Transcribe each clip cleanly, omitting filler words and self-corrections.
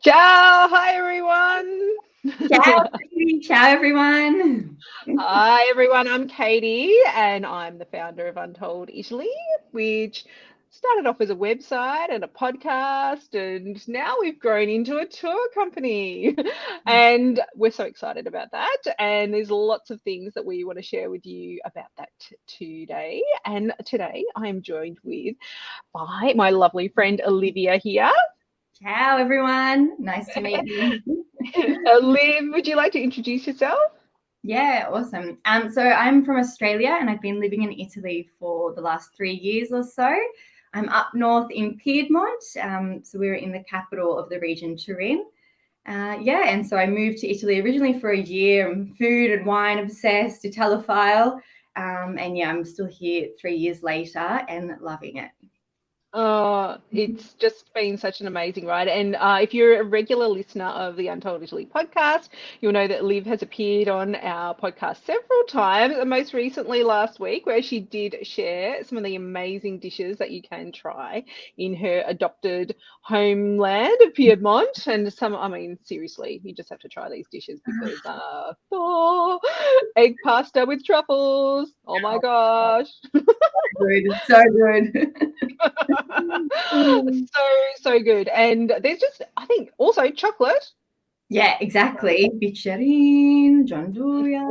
Ciao, hi everyone. Ciao, Katy. Ciao, everyone. Hi everyone, I'm Katie and I'm the founder of Untold Italy, which started off as a website and a podcast, and now we've grown into a tour company. And we're so excited about that. And there's lots of things that we want to share with you about that today. And today I am joined by my lovely friend Olivia here. Ciao, everyone. Nice to meet you. Liv, would you like to introduce yourself? Yeah, awesome. So I'm from Australia and I've been living in Italy for the last 3 years or so. I'm up north in Piedmont. So we're in the capital of the region, Turin. And so I moved to Italy originally for a year. I'm food and wine obsessed, Italophile. I'm still here 3 years later and loving it. Oh, it's just been such an amazing ride. And if you're a regular listener of the Untold Italy podcast, you'll know that Liv has appeared on our podcast several times, and most recently last week, where she did share some of the amazing dishes that you can try in her adopted homeland of Piedmont. And seriously, you just have to try these dishes because, egg pasta with truffles. Oh my gosh. Good, so good. So good. And there's just, I think, also chocolate. Yeah, exactly. Bicerin, Gianduia.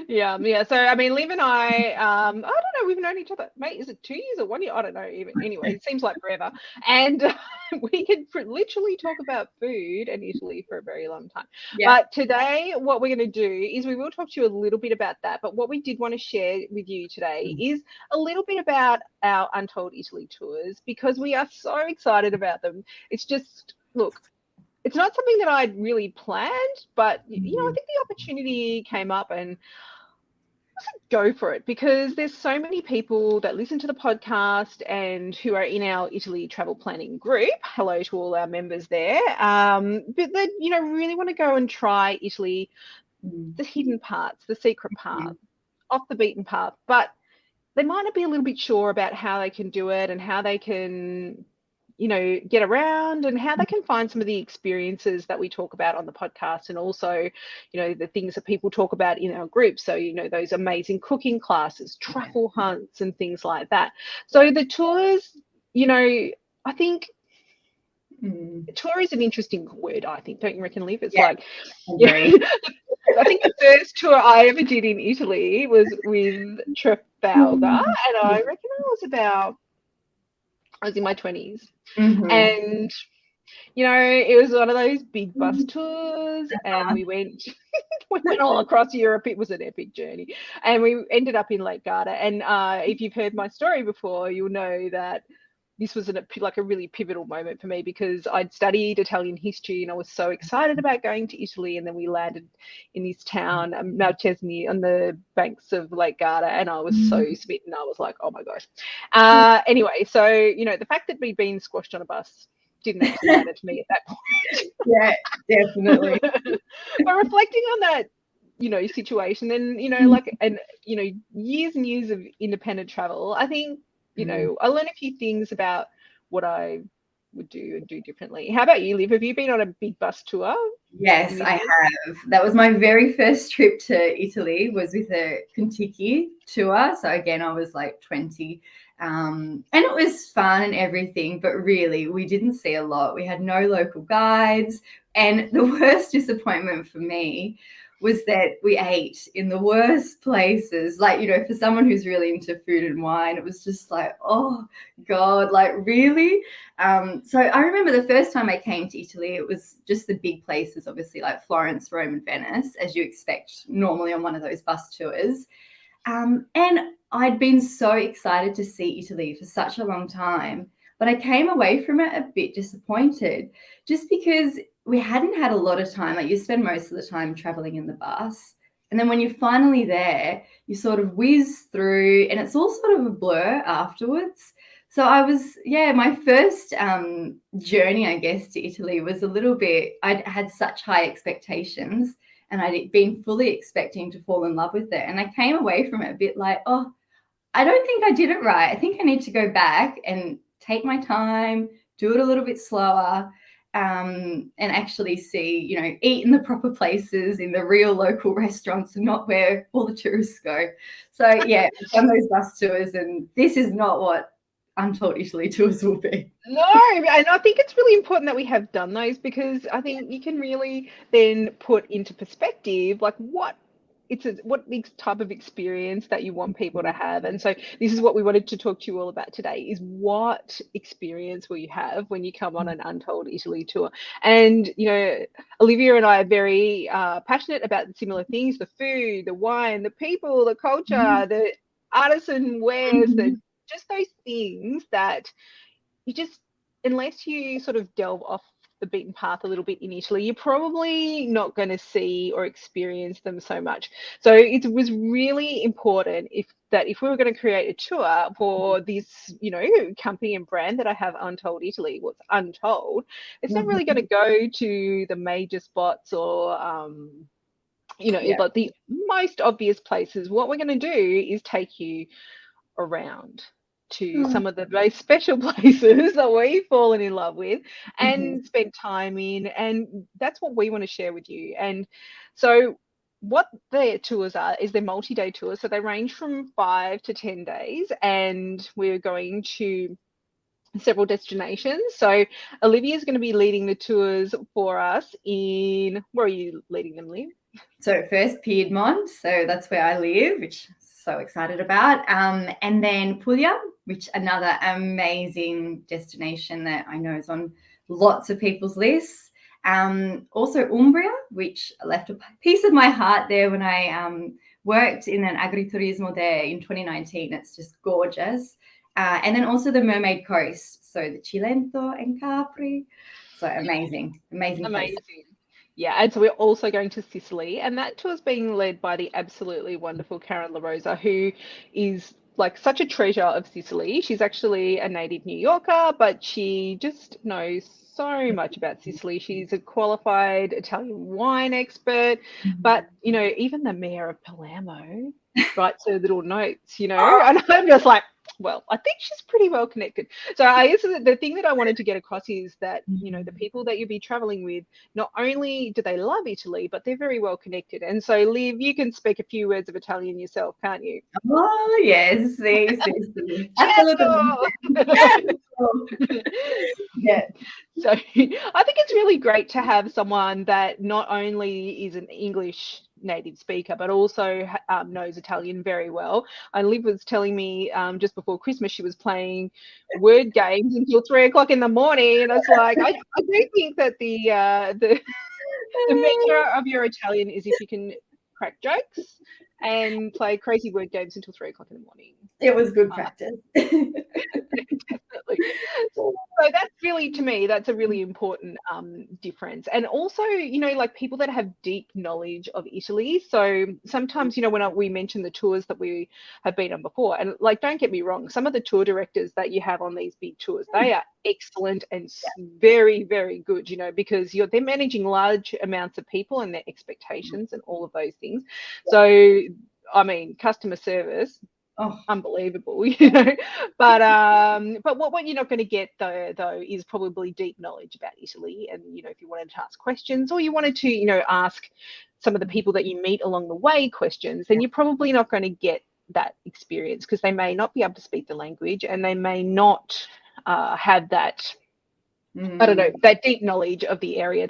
Yum. Yeah. So Liv and I don't know, we've known each other, mate, is it 2 years or 1 year? I don't know even. Anyway, it seems like forever. And we could literally talk about food and Italy for a very long time. Yeah. But today, what we're going to do is we will talk to you a little bit about that. But what we did want to share with you today is a little bit about our Untold Italy tours, because we are so excited about them. It's just, look, it's not something that I'd really planned, but I think the opportunity came up and go for it, because there's so many people that listen to the podcast and who are in our Italy travel planning group. Hello to all our members there. But they, really want to go and try Italy, the hidden parts, the secret parts, off the beaten path, but they might not be a little bit sure about how they can do it and how they can get around and how they can find some of the experiences that we talk about on the podcast, and also the things that people talk about in our group. So those amazing cooking classes, truffle hunts, and things like that. So the tours, I think tour is an interesting word, I think. Don't you reckon, Liv? It's like, I think the first tour I ever did in Italy was with Trafalgar, and I reckon I was in my 20s. And it was one of those big bus tours, and we went all across Europe. It was an epic journey, and we ended up in Lake Garda. And if you've heard my story before, you'll know that this was like a really pivotal moment for me, because I'd studied Italian history and I was so excited about going to Italy. And then we landed in this town, Malcesni, on the banks of Lake Garda, and I was so smitten. I was like, oh my gosh. Anyway, so the fact that we'd been squashed on a bus didn't actually matter to me at that point. Yeah, definitely. But reflecting on that situation, and years and years of independent travel, I think I learned a few things about what I would do and do differently. How about you, Liv? Have you been on a big bus tour? Yes, I have. That was my very first trip to Italy, was with a Contiki tour. So again, I was like 20. And it was fun and everything, but really we didn't see a lot. We had no local guides. And the worst disappointment for me was that we ate in the worst places. Like, for someone who's really into food and wine, it was just like, oh God, like really? So I remember the first time I came to Italy, it was just the big places, obviously, like Florence, Rome, and Venice, as you expect normally on one of those bus tours. And I'd been so excited to see Italy for such a long time, but I came away from it a bit disappointed, just because we hadn't had a lot of time. Like, you spend most of the time traveling in the bus, and then when you're finally there, you sort of whiz through and it's all sort of a blur afterwards. So my first journey, I guess, to Italy was a little bit, I'd had such high expectations and I'd been fully expecting to fall in love with it. And I came away from it a bit like, oh, I don't think I did it right. I think I need to go back and take my time, do it a little bit slower, and actually see, you know, eat in the proper places in the real local restaurants and not where all the tourists go. So yeah, I've done those bus tours, and this is not what Untold Italy tours will be. No, and I think it's really important that we have done those, because I think you can really then put into perspective like what type of experience that you want people to have. And so this is what we wanted to talk to you all about today, is what experience will you have when you come on an Untold Italy tour. And you know, Olivia and I are very passionate about similar things: the food, the wine, the people, the culture, the artisan wares, the just those things that you just, unless you sort of delve off the beaten path a little bit in Italy, you're probably not going to see or experience them so much. So it was really important if we were going to create a tour for this, you know, company and brand that I have, Untold Italy, what's Untold, it's not really going to go to the major spots or you know, like the most obvious places. What we're going to do is take you around to some of the most special places that we've fallen in love with and spent time in, and that's what we want to share with you. And so what their tours are is they're multi-day tours, so they range from 5 to 10 days, and we're going to several destinations. So Olivia is going to be leading the tours for us in, where are you leading them, Liv? So first Piedmont, so that's where I live, which I'm so excited about. And then Puglia, which another amazing destination that I know is on lots of people's lists. Also Umbria, which left a piece of my heart there when I worked in an agriturismo there in 2019. It's just gorgeous. And then also the Mermaid Coast, so the Cilento and Capri. So amazing place. Yeah, and so we're also going to Sicily, and that tour is being led by the absolutely wonderful Karen La Rosa, who is like such a treasure of Sicily. She's actually a native New Yorker, but she just knows so much about Sicily. She's a qualified Italian wine expert, but you know, even the mayor of Palermo writes her little notes, you know, and I'm just like, well, I think she's pretty well connected. So I guess the thing that I wanted to get across is that, you know, the people that you'll be traveling with, not only do they love Italy, but they're very well connected. And so, Liv, you can speak a few words of Italian yourself, can't you? Oh, yes. Sí. Yeah. So I think it's really great to have someone that not only is an English native speaker, but also knows Italian very well. And Liv was telling me just before Christmas she was playing word games until 3 o'clock in the morning, and it's like I do think that the measure of your Italian is if you can crack jokes and play crazy word games until 3 o'clock in the morning. It was good practice. Definitely. So that's really, to me, that's a really important difference. And also, you know, like people that have deep knowledge of Italy. So sometimes, you know, when we mention the tours that we have been on before, and like, don't get me wrong, some of the tour directors that you have on these big tours, they are excellent and very, very good, you know, because they're managing large amounts of people and their expectations and all of those things. So, I mean, customer service, unbelievable, you know. But what you're not going to get though is probably deep knowledge about Italy. And you know, if you wanted to ask questions, or you wanted to, you know, ask some of the people that you meet along the way questions, then you're probably not going to get that experience, because they may not be able to speak the language, and they may not have that, I don't know, that deep knowledge of the area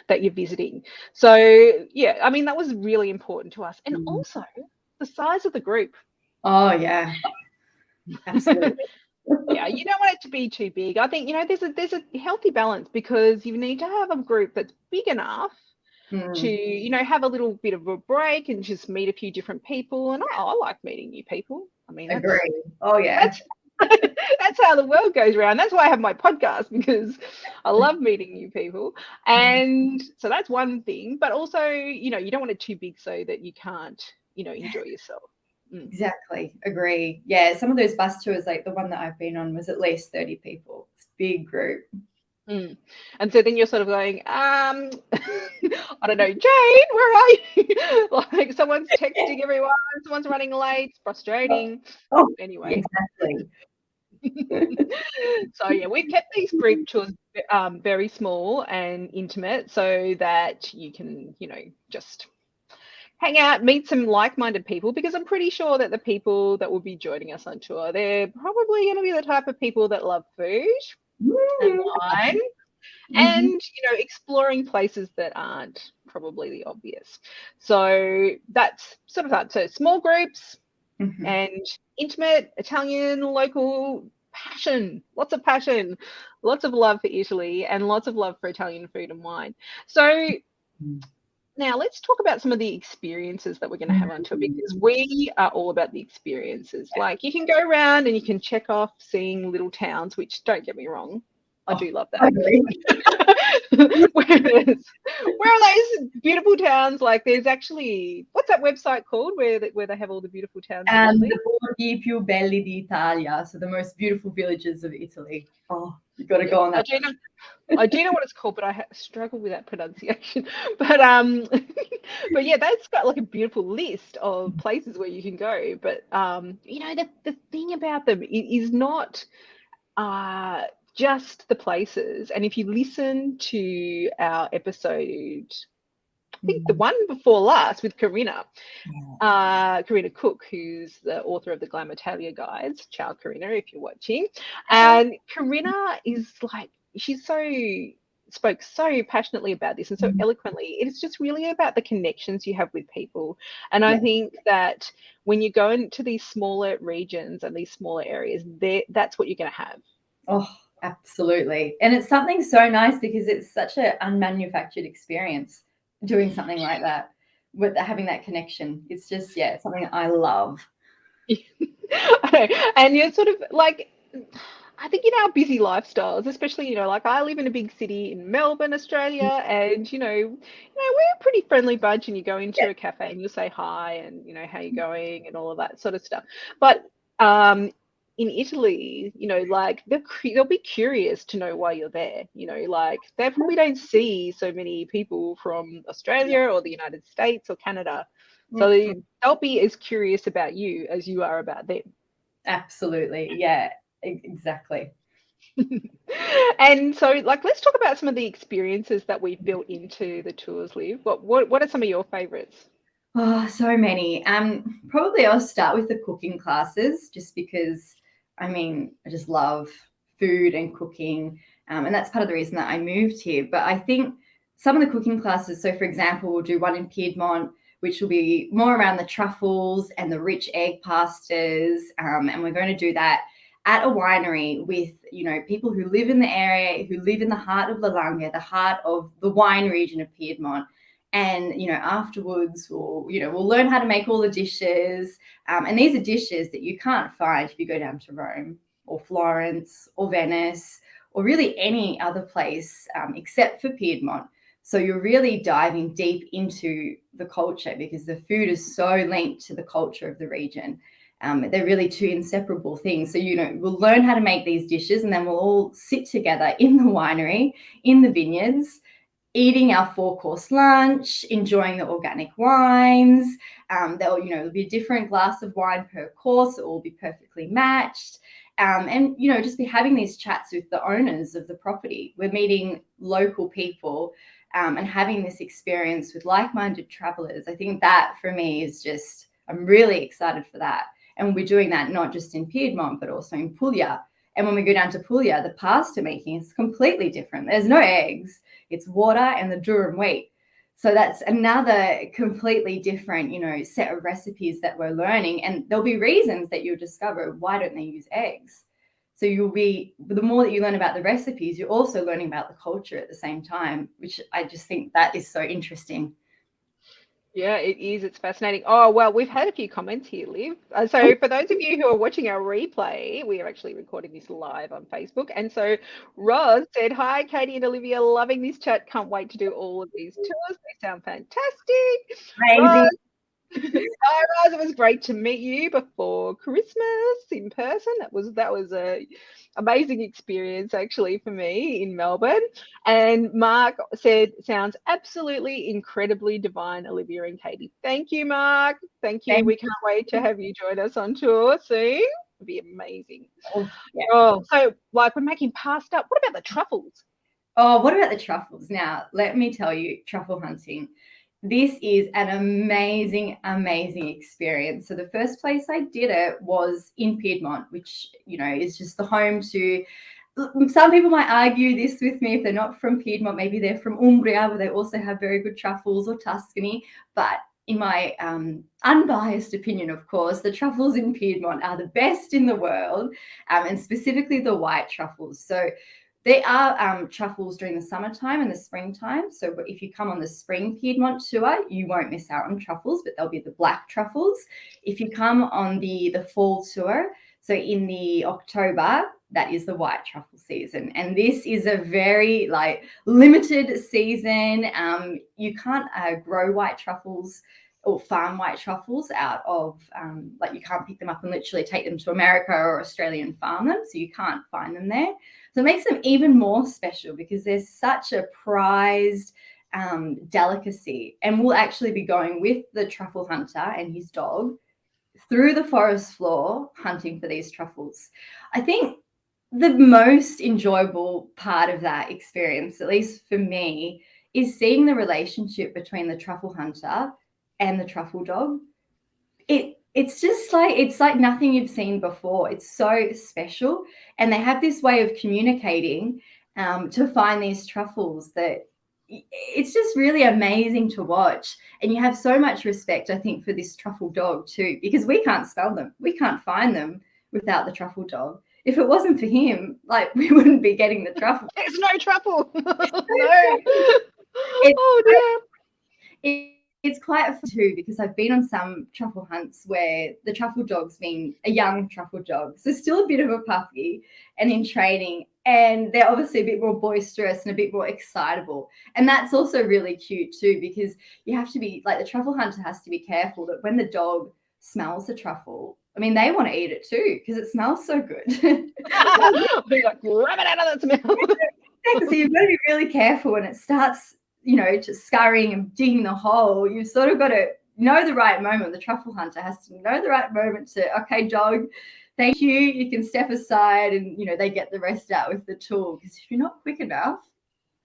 that you're visiting. So yeah, I mean, that was really important to us. And also the size of the group. Oh yeah, absolutely. Yeah, you don't want it to be too big. I think, you know, there's a healthy balance, because you need to have a group that's big enough to, you know, have a little bit of a break and just meet a few different people. And I like meeting new people. I mean, agree. Oh yeah. That's how the world goes around. That's why I have my podcast, because I love meeting new people. And so that's one thing. But also, you know, you don't want it too big so that you can't, you know, enjoy yourself. Exactly. Agree. Yeah. Some of those bus tours, like the one that I've been on, was at least 30 people. It's a big group. And so then you're sort of going, I don't know, Jane, where are you? Like someone's texting everyone, someone's running late, it's frustrating. Anyway. Exactly. So yeah, we've kept these group tours very small and intimate so that you can, just hang out, meet some like-minded people, because I'm pretty sure that the people that will be joining us on tour, they're probably going to be the type of people that love food and wine and, exploring places that aren't probably the obvious. So that's sort of that. So small groups and intimate, Italian, local passion, lots of love for Italy and lots of love for Italian food and wine. So now let's talk about some of the experiences that we're going to have on tour, because we are all about the experiences. Like, you can go around and you can check off seeing little towns, which, don't get me wrong, I do love that. Where are those beautiful towns? Like, there's actually, what's that website called where they have all the beautiful towns? The borghi più belli d'Italia, so the most beautiful villages of Italy. Oh, you've got to go on that. I do know what it's called, but I struggle with that pronunciation. But but yeah, that's got like a beautiful list of places where you can go. But the thing about them is not just the places. And if you listen to our episode, I think the one before last with Karina Cook, who's the author of the Glam Italia Guides. Ciao, Karina, if you're watching. And Karina is like, spoke so passionately about this and so eloquently. It's just really about the connections you have with people. And I think that when you go into these smaller regions and these smaller areas, that's what you're going to have. Oh, absolutely. And it's something so nice because it's such an unmanufactured experience doing something like that, with having that connection. It's just, something I love. And you're sort of like, I think in our busy lifestyles, especially, like I live in a big city in Melbourne, Australia, and we're a pretty friendly bunch, and you go into a cafe and you say hi and how you going and all of that sort of stuff. But in Italy, like they'll be curious to know why you're there. Like they probably don't see so many people from Australia or the United States or Canada. So they'll be as curious about you as you are about them. Absolutely. Yeah, exactly. And so, like, let's talk about some of the experiences that we've built into the tours, Liv. What are some of your favorites? Oh, so many. Probably I'll start with the cooking classes, just because, I just love food and cooking. And that's part of the reason that I moved here. But I think some of the cooking classes, so for example, we'll do one in Piedmont, which will be more around the truffles and the rich egg pastas. And we're going to do that at a winery with, people who live in the area, who live in the heart of La Langhe, the heart of the wine region of Piedmont. And, afterwards we'll learn how to make all the dishes. And these are dishes that you can't find if you go down to Rome or Florence or Venice or really any other place except for Piedmont. So you're really diving deep into the culture, because the food is so linked to the culture of the region. They're really two inseparable things. So, we'll learn how to make these dishes, and then we'll all sit together in the winery, in the vineyards, eating our 4-course lunch, enjoying the organic wines. There'll be a different glass of wine per course. It will be perfectly matched. And just be having these chats with the owners of the property. We're meeting local people and having this experience with like-minded travelers. I think that for me is just, I'm really excited for that. And we'll be doing that not just in Piedmont, but also in Puglia. And when we go down to Puglia, the pasta making is completely different. There's no eggs. It's water and the durum wheat. So that's another completely different, set of recipes that we're learning. And there'll be reasons that you'll discover, why don't they use eggs? So the more that you learn about the recipes, you're also learning about the culture at the same time, which I just think that is so interesting. Yeah, it is. It's fascinating. Oh, well, we've had a few comments here, Liv. So for those of you who are watching our replay, we are actually recording this live on Facebook. And so Roz said, hi, Katy and Olivia, loving this chat. Can't wait to do all of these tours. They sound fantastic. Crazy. Hi, Roz. It was great to meet you before Christmas in person. That was a amazing experience actually for me in Melbourne. And Mark said, sounds absolutely incredibly divine, Olivia and Katy. Thank you, Mark. Thank you. We can't wait to have you join us on tour soon. would be amazing. Oh, yeah. Oh, so like we're making pasta. What about the truffles? Oh, what about the truffles? Now, let me tell you, truffle hunting. This is an amazing, amazing experience. So the first place I did it was in Piedmont, which, you know, is just the home to, some people might argue this with me if they're not from Piedmont, maybe they're from Umbria, where they also have very good truffles, or Tuscany. But in my unbiased opinion, of course, the truffles in Piedmont are the best in the world, and specifically the white truffles. So they are truffles during the summertime and the springtime. So if you come on the spring Piedmont tour, you won't miss out on truffles, but they'll be the black truffles. If you come on the fall tour, so in the October, that is the white truffle season. And this is a very like limited season. You can't grow white truffles or farm white truffles out of, like you can't pick them up and literally take them to America or Australia and farm them. So you can't find them there. So it makes them even more special because there's such a prized delicacy. And we'll actually be going with the truffle hunter and his dog through the forest floor hunting for these truffles. I think the most enjoyable part of that experience, at least for me, is seeing the relationship between the truffle hunter and the truffle dog. It's just like, it's like nothing you've seen before. It's so special. And they have this way of communicating to find these truffles that it's just really amazing to watch. And you have so much respect, I think, for this truffle dog too, because we can't spell them. We can't find them without the truffle dog. If it wasn't for him, like we wouldn't be getting the truffle. There's no truffle. No. It's Oh dear. it's quite fun too, because I've been on some truffle hunts where the truffle dog's been a young truffle dog, so still a bit of a puppy and in training, and they're obviously a bit more boisterous and a bit more excitable. And that's also really cute too, because you have to be like, the truffle hunter has to be careful that when the dog smells the truffle, I mean, they want to eat it too because it smells so good. Be like, grab it out of that smell. So you've got to be really careful when it starts, you know, just scurrying and digging the hole. You've sort of got to know the right moment. The truffle hunter has to know the right moment to, okay, dog, thank you. You can step aside, and, you know, they get the rest out with the tool. Because if you're not quick enough,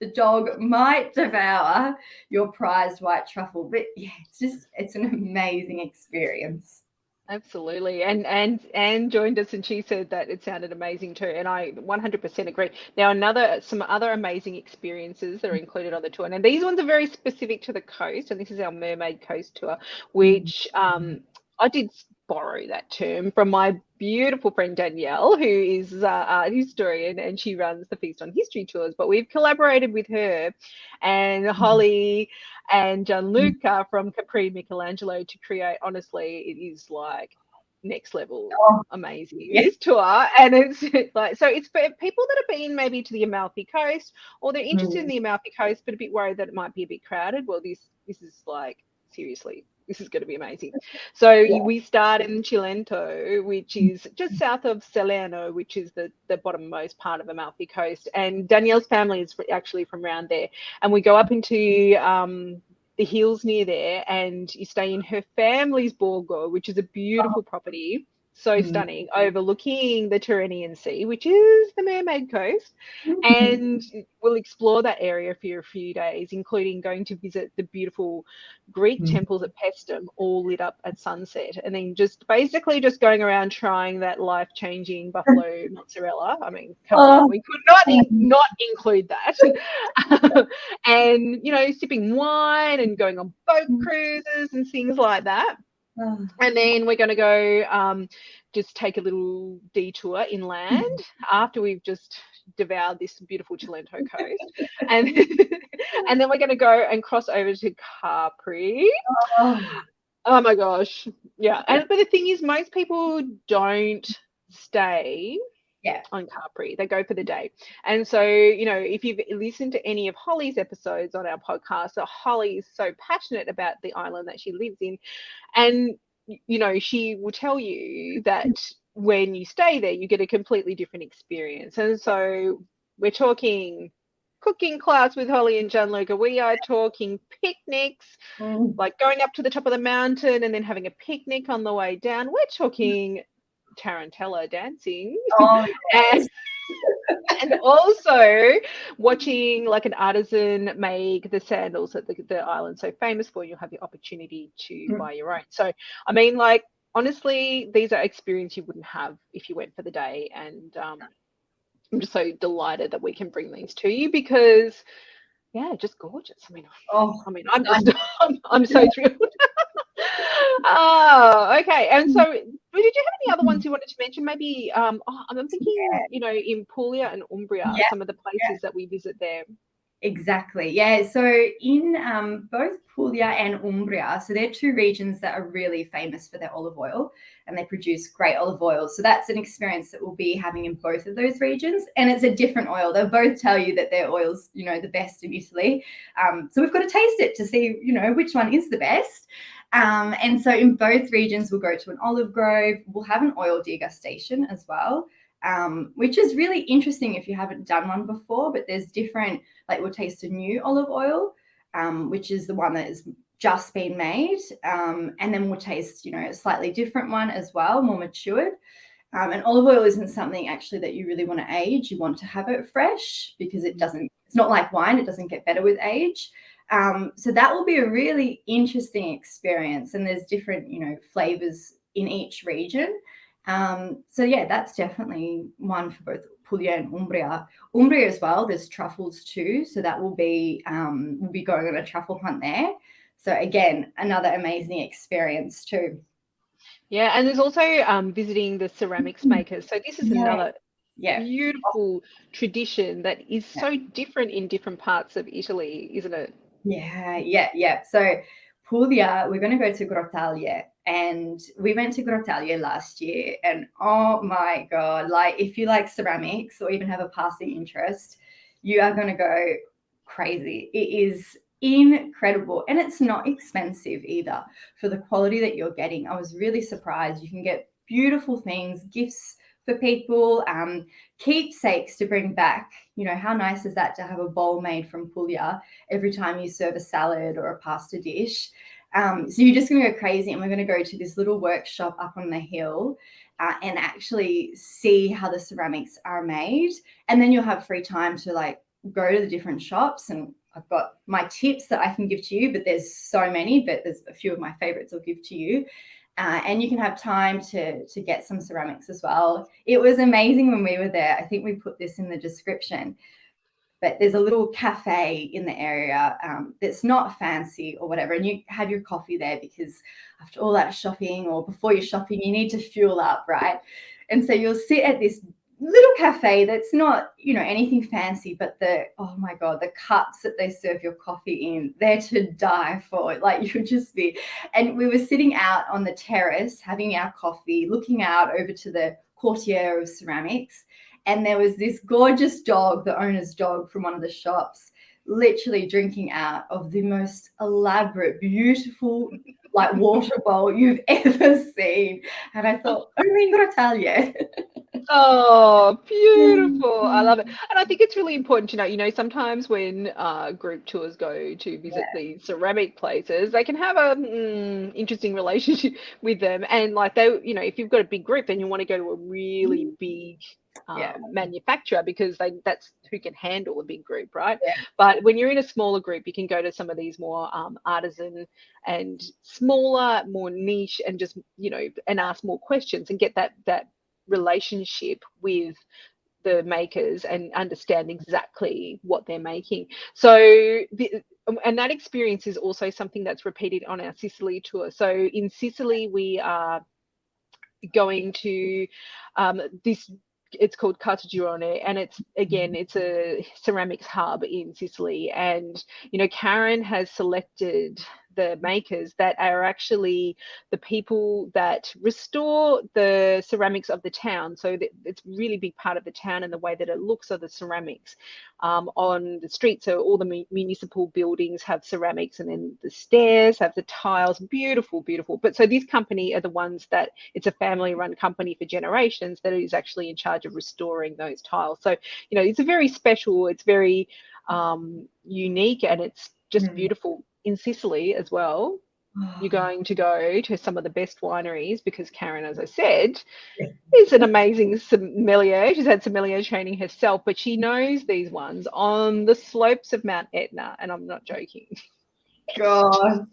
the dog might devour your prized white truffle. But yeah, it's an amazing experience. Absolutely. And Anne joined us and she said that it sounded amazing too. And I 100% agree. Now, some other amazing experiences that are included on the tour. And these ones are very specific to the coast. And this is our Mermaid Coast tour, which I did borrow that term from my beautiful friend Danielle, who is an art historian, and she runs the Feast on History tours. But we've collaborated with her and Holly and Gianluca from Capri Michelangelo to create, honestly, it is like next level amazing, this tour. And it's like, so it's for people that have been maybe to the Amalfi Coast, or they're interested in the Amalfi Coast but a bit worried that it might be a bit crowded. Well, this is like, seriously, this is going to be amazing. So we start in Cilento, which is just south of Salerno, which is the bottommost part of Amalfi Coast. And Danielle's family is actually from around there. And we go up into the hills near there, and you stay in her family's Borgo, which is a beautiful property. So stunning, overlooking the Tyrrhenian Sea, which is the Mermaid Coast. And we'll explore that area for a few days, including going to visit the beautiful Greek temples at Paestum, all lit up at sunset. And then just basically just going around trying that life-changing buffalo mozzarella. I mean, come on, we could not include that. And, you know, sipping wine and going on boat cruises and things like that. And then we're going to go just take a little detour inland after we've just devoured this beautiful Cilento coast. And then we're going to go and cross over to Capri. Oh my gosh. Yeah. But the thing is, most people don't stay on Capri. They go for the day. And so, you know, if you've listened to any of Holly's episodes on our podcast, so Holly is so passionate about the island that she lives in. And, you know, she will tell you that when you stay there, you get a completely different experience. And so we're talking cooking class with Holly and Gianluca. We are talking picnics, like going up to the top of the mountain and then having a picnic on the way down. We're talking tarantella dancing. Oh, and, yes. and also watching like an artisan make the sandals that the island's so famous for. You'll have the opportunity to buy your own. So, I mean, like, honestly, these are experiences you wouldn't have if you went for the day. And I'm just so delighted that we can bring these to you because, yeah, just gorgeous. Oh, I'm just, I'm so thrilled. Oh, okay. And so, did you have any other ones you wanted to mention? Maybe, I'm thinking, in Puglia and Umbria, yeah. some of the places that we visit there. Exactly. Yeah. So in both Puglia and Umbria, so they're two regions that are really famous for their olive oil, and they produce great olive oil. So that's an experience that we'll be having in both of those regions. And it's a different oil. They'll both tell you that their oil's, the best in Italy. So we've got to taste it to see, which one is the best. And so in both regions, we'll go to an olive grove. We'll have an oil degustation as well. Which is really interesting if you haven't done one before, but there's different, like we'll taste a new olive oil, which is the one that has just been made. And then we'll taste, a slightly different one as well, more matured. And olive oil isn't something actually that you really want to age. You want to have it fresh because it's not like wine. It doesn't get better with age. So that will be a really interesting experience. And there's different, flavors in each region. So yeah, that's definitely one for both Puglia and Umbria. Umbria as well, there's truffles too. So that will be, we'll be going on a truffle hunt there. So again, another amazing experience too. Yeah, and there's also visiting the ceramics makers. So this is another Yeah. beautiful tradition that is so different in different parts of Italy, isn't it? Yeah. So Puglia, we're going to go to Grottaglie, and we went to Grottaglie last year, and oh my God, like if you like ceramics or even have a passing interest, you are going to go crazy. It is incredible, and it's not expensive either for the quality that you're getting. I was really surprised. You can get beautiful things, gifts for people, keepsakes to bring back. How nice is that to have a bowl made from Puglia every time you serve a salad or a pasta dish? So you're just going to go crazy, and we're going to go to this little workshop up on the hill and actually see how the ceramics are made. And then you'll have free time to like go to the different shops, and I've got my tips that I can give to you, but there's so many, but there's a few of my favorites I'll give to you. And you can have time to get some ceramics as well. It was amazing when we were there. I think we put this in the description, but there's a little cafe in the area that's not fancy or whatever, and you have your coffee there because after all that shopping or before you're shopping, you need to fuel up, right? And so you'll sit at this little cafe that's not, anything fancy, but oh my God, the cups that they serve your coffee in, they're to die for. Like you'll just be, and we were sitting out on the terrace having our coffee, looking out over to the courtier of ceramics. And there was this gorgeous dog, the owner's dog from one of the shops, literally drinking out of the most elaborate, beautiful, like water bowl you've ever seen. And I thought, only in Grottaglie. Oh, beautiful. I love it. And I think it's really important to know, sometimes when group tours go to visit these ceramic places, they can have a interesting relationship with them. And like if you've got a big group, then you want to go to a really big manufacturer because that's who can handle a big group, right? Yeah. But when you're in a smaller group, you can go to some of these more artisan and smaller, more niche, and just and ask more questions and get that relationship with the makers and understand exactly what they're making. So and that experience is also something that's repeated on our Sicily tour. So in Sicily, we are going to this, it's called Cartagirone, and it's a ceramics hub in Sicily. And Karen has selected the makers that are actually the people that restore the ceramics of the town. So it's really big part of the town, and the way that it looks are the ceramics on the street. So all the municipal buildings have ceramics, and then the stairs have the tiles. Beautiful, beautiful. But so this company are the ones that, it's a family run company for generations, that is actually in charge of restoring those tiles. So it's a very special, it's very unique, and it's just beautiful in Sicily as well. You're going to go to some of the best wineries because Karen, as I said, is an amazing sommelier. She's had sommelier training herself, but she knows these ones on the slopes of Mount Etna, and I'm not joking. God.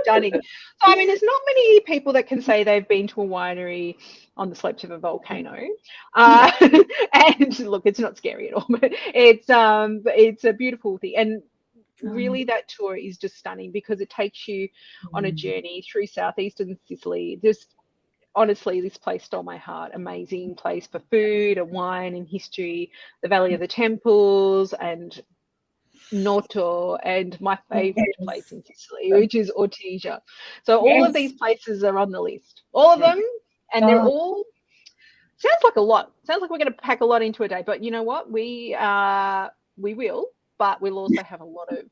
Stunning. So, I mean, there's not many people that can say they've been to a winery on the slopes of a volcano. And look, it's not scary at all, but it's a beautiful thing. And really, that tour is just stunning because it takes you on a journey through southeastern Sicily. Just honestly, this place stole my heart. Amazing place for food and wine and history, the Valley of the Temples and Noto, and my favorite place in Sicily, which is Ortigia. So all of these places are on the list, all of them, and they're all, sounds like a lot. Sounds like we're going to pack a lot into a day, but you know what? We will, but we'll also have a lot of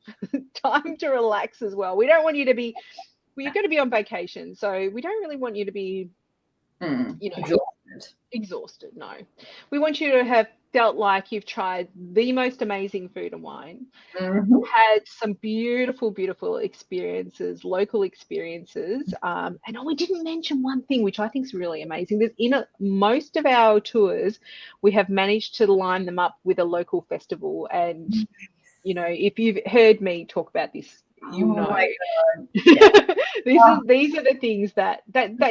time to relax as well. We don't want you to be, well, you're going to be on vacation, so we don't really want you to be, you know, exhausted. No, we want you to have felt like you've tried the most amazing food and wine, had some beautiful experiences, local experiences, and we didn't mention one thing which I think is really amazing. There's most of our tours, we have managed to line them up with a local festival, and you know, if you've heard me talk about this, you know. These are the things that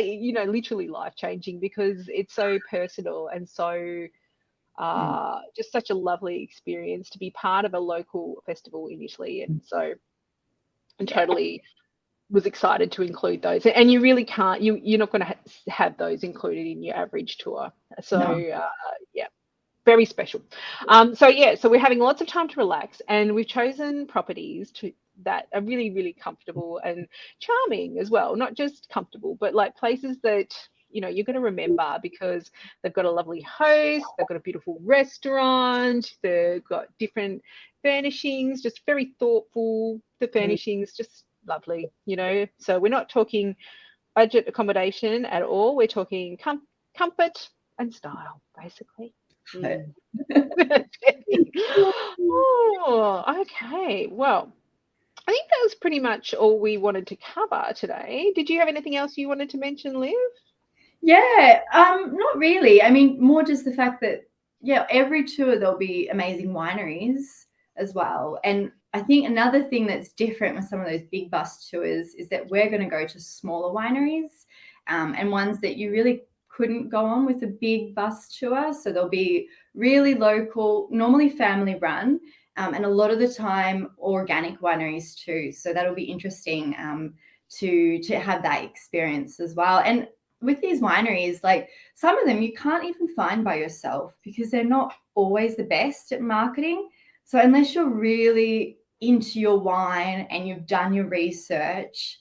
you know, literally life-changing, because it's so personal and so just such a lovely experience to be part of a local festival in Italy. And so I'm totally was excited to include those, and you really can't, you're not going to have those included in your average tour. So yeah, very special. So we're having lots of time to relax, and we've chosen properties that are really comfortable and charming as well. Not just comfortable, but like places that, you know, you're going to remember because they've got a lovely host, they've got a beautiful restaurant, they've got different furnishings, just very thoughtful. The furnishings just lovely, you know. So we're not talking budget accommodation at all. We're talking comfort and style, basically. Oh, okay. Well, I think that was pretty much all we wanted to cover today. Did you have anything else you wanted to mention, Liv? Yeah, not really. I mean, more just the fact that, every tour there'll be amazing wineries as well. And I think another thing that's different with some of those big bus tours is that we're going to go to smaller wineries, and ones that you really couldn't go on with a big bus tour. So they'll be really local, normally family run, and a lot of the time organic wineries too. So that'll be interesting to have that experience as well. And with these wineries, like some of them you can't even find by yourself because they're not always the best at marketing. So unless you're really into your wine and you've done your research,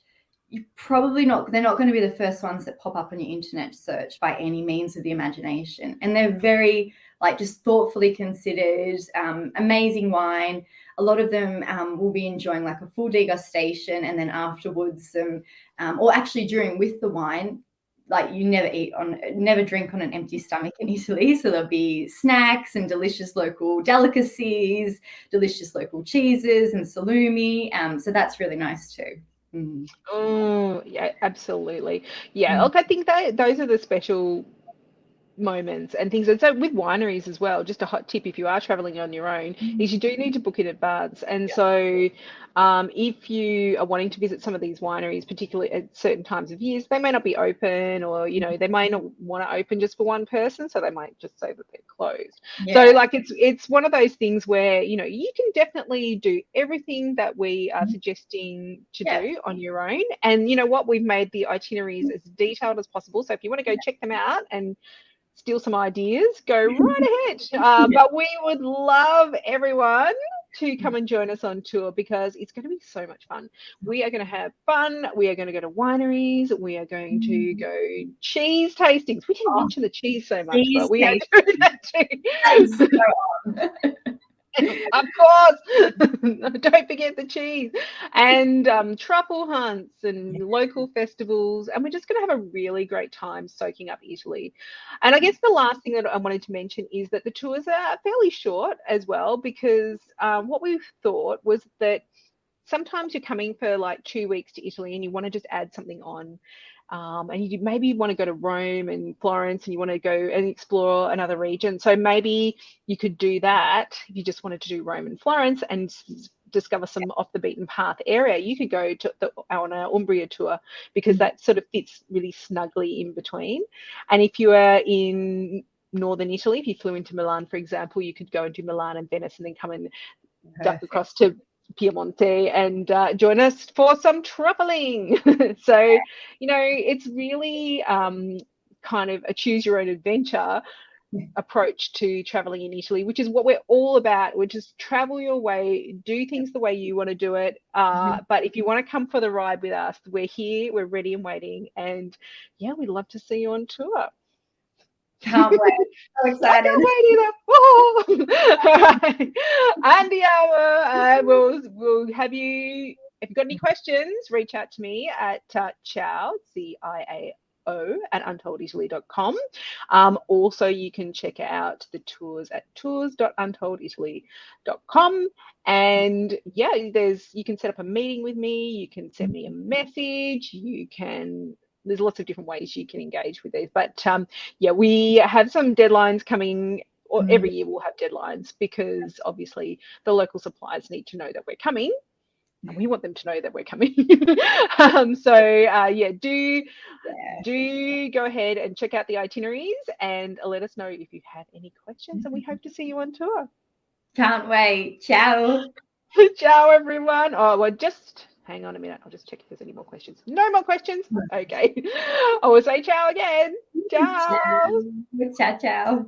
they're not going to be the first ones that pop up on your internet search by any means of the imagination. And they're very just thoughtfully considered, amazing wine. A lot of them will be enjoying like a full degustation, and then afterwards or actually during with the wine, like you never drink on an empty stomach in Italy. So there'll be snacks and delicious local delicacies, delicious local cheeses and salumi. So that's really nice too. Oh, yeah, absolutely. Yeah, look, I think that those are the special moments and things. And so with wineries as well, just a hot tip if you are traveling on your own, is you do need to book in advance. And so if you are wanting to visit some of these wineries, particularly at certain times of years, they may not be open, or you know, they may not want to open just for one person, so they might just say that they're closed. So like it's one of those things where, you know, you can definitely do everything that we are suggesting to do on your own. And you know what, we've made the itineraries as detailed as possible, so if you want to go check them out and steal some ideas, go right ahead. But we would love everyone to come and join us on tour because it's going to be so much fun. We are going to have fun. We are going to go to wineries. We are going to go cheese tastings. We didn't mention the cheese so much, but we are doing that too. Of course, don't forget the cheese, and truffle hunts and local festivals, and we're just going to have a really great time soaking up Italy. And I guess the last thing that I wanted to mention is that the tours are fairly short as well, because what we thought was that sometimes you're coming for like 2 weeks to Italy and you want to just add something on. And you maybe want to go to Rome and Florence and you want to go and explore another region. So maybe you could do that if you just wanted to do Rome and Florence and discover some off the beaten path area. You could go to on an Umbria tour because that sort of fits really snugly in between. And if you are in northern Italy, if you flew into Milan, for example, you could go and do Milan and Venice and then come and duck across to Piemonte and join us for some truffling. So, it's really kind of a choose your own adventure approach to traveling in Italy, which is what we're all about, which is travel your way, do things the way you want to do it. But if you want to come for the ride with us, we're here, we're ready and waiting. And yeah, we'd love to see you on tour. Can't wait. So excited. I can't wait either. All right. Andy Hour, we'll have you, if you've got any questions, reach out to me at ciao, CIAO, at untolditaly.com. Also, you can check out the tours at tours.untolditaly.com. And yeah, you can set up a meeting with me, you can send me a message, there's lots of different ways you can engage with these. But yeah, we have some deadlines coming, or every year we'll have deadlines because obviously the local suppliers need to know that we're coming. And we want them to know that we're coming. Yeah, do go ahead and check out the itineraries and let us know if you have any questions. And we hope to see you on tour. Can't wait. Ciao. Ciao, everyone. Oh, well, just hang on a minute. I'll just check if there's any more questions. No more questions? Okay. I will say ciao again. Ciao. Ciao, ciao.